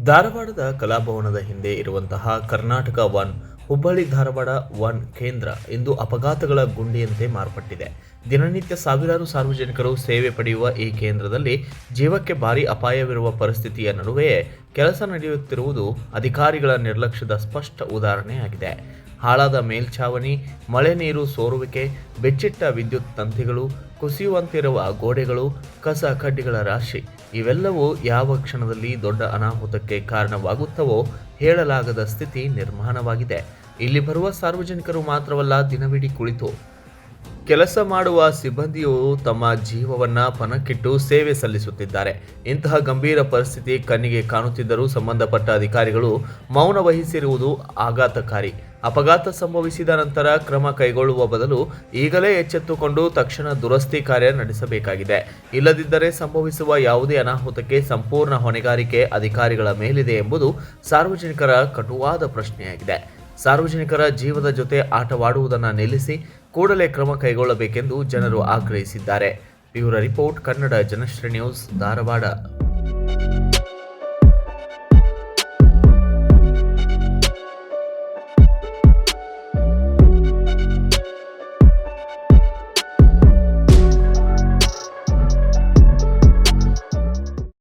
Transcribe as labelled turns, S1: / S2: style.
S1: ಧಾರವಾಡದ ಕಲಾಭವನದ ಹಿಂದೆ ಇರುವಂತಹ ಕರ್ನಾಟಕ ಒನ್ ಹುಬ್ಬಳ್ಳಿ ಧಾರವಾಡ ಒನ್ ಕೇಂದ್ರ ಇಂದು ಅಪಘಾತಗಳ ಗುಂಡಿಯಂತೆ ಮಾರ್ಪಟ್ಟಿದೆ. ದಿನನಿತ್ಯ ಸಾವಿರಾರು ಸಾರ್ವಜನಿಕರು ಸೇವೆ ಪಡೆಯುವ ಈ ಕೇಂದ್ರದಲ್ಲಿ ಜೀವಕ್ಕೆ ಭಾರಿ ಅಪಾಯವಿರುವ ಪರಿಸ್ಥಿತಿಯ ನಡುವೆಯೇ ಕೆಲಸ ನಡೆಯುತ್ತಿರುವುದು ಅಧಿಕಾರಿಗಳ ನಿರ್ಲಕ್ಷ್ಯದ ಸ್ಪಷ್ಟ ಉದಾಹರಣೆಯಾಗಿದೆ. ಹಾಳಾದ ಮೇಲ್ಛಾವಣಿ, ಮಳೆ ನೀರು ಸೋರುವಿಕೆ, ಬೆಚ್ಚಿಟ್ಟ ವಿದ್ಯುತ್ ತಂತಿಗಳು, ಕುಸಿಯುವಂತಿರುವ ಗೋಡೆಗಳು, ಕಸ ಕಡ್ಡಿಗಳ ರಾಶಿ ಇವೆಲ್ಲವೂ ಯಾವ ಕ್ಷಣದಲ್ಲಿ ದೊಡ್ಡ ಅನಾಹುತಕ್ಕೆ ಕಾರಣವಾಗುತ್ತವೋ ಹೇಳಲಾಗದ ಸ್ಥಿತಿ ನಿರ್ಮಾಣವಾಗಿದೆ. ಇಲ್ಲಿ ಬರುವ ಸಾರ್ವಜನಿಕರು ಮಾತ್ರವಲ್ಲ, ದಿನವಿಡೀ ಕುಳಿತು ಕೆಲಸ ಮಾಡುವ ಸಿಬ್ಬಂದಿಯು ತಮ್ಮ ಜೀವವನ್ನ ಪಣಕ್ಕಿಟ್ಟು ಸೇವೆ ಸಲ್ಲಿಸುತ್ತಿದ್ದಾರೆ. ಇಂತಹ ಗಂಭೀರ ಪರಿಸ್ಥಿತಿ ಕಣ್ಣಿಗೆ ಕಾಣುತ್ತಿದ್ದರೂ ಸಂಬಂಧಪಟ್ಟ ಅಧಿಕಾರಿಗಳು ಮೌನ ವಹಿಸಿರುವುದು ಆಘಾತಕಾರಿ. ಅಪಘಾತ ಸಂಭವಿಸಿದ ನಂತರ ಕ್ರಮ ಕೈಗೊಳ್ಳುವ ಬದಲು ಈಗಲೇ ಎಚ್ಚೆತ್ತುಕೊಂಡು ತಕ್ಷಣ ದುರಸ್ತಿ ಕಾರ್ಯ ನಡೆಸಬೇಕಾಗಿದೆ. ಇಲ್ಲದಿದ್ದರೆ ಸಂಭವಿಸುವ ಯಾವುದೇ ಅನಾಹುತಕ್ಕೆ ಸಂಪೂರ್ಣ ಹೊಣೆಗಾರಿಕೆ ಅಧಿಕಾರಿಗಳ ಮೇಲಿದೆ ಎಂಬುದು ಸಾರ್ವಜನಿಕರ ಕಟುವಾದ ಪ್ರಶ್ನೆಯಾಗಿದೆ. ಸಾರ್ವಜನಿಕರ ಜೀವದ ಜೊತೆ ಆಟವಾಡುವುದನ್ನು ನಿಲ್ಲಿಸಿ ಕೂಡಲೇ ಕ್ರಮ ಕೈಗೊಳ್ಳಬೇಕೆಂದು ಜನರು ಆಗ್ರಹಿಸಿದ್ದಾರೆ. Bureau report, Kannada Janashree news, Dharwad.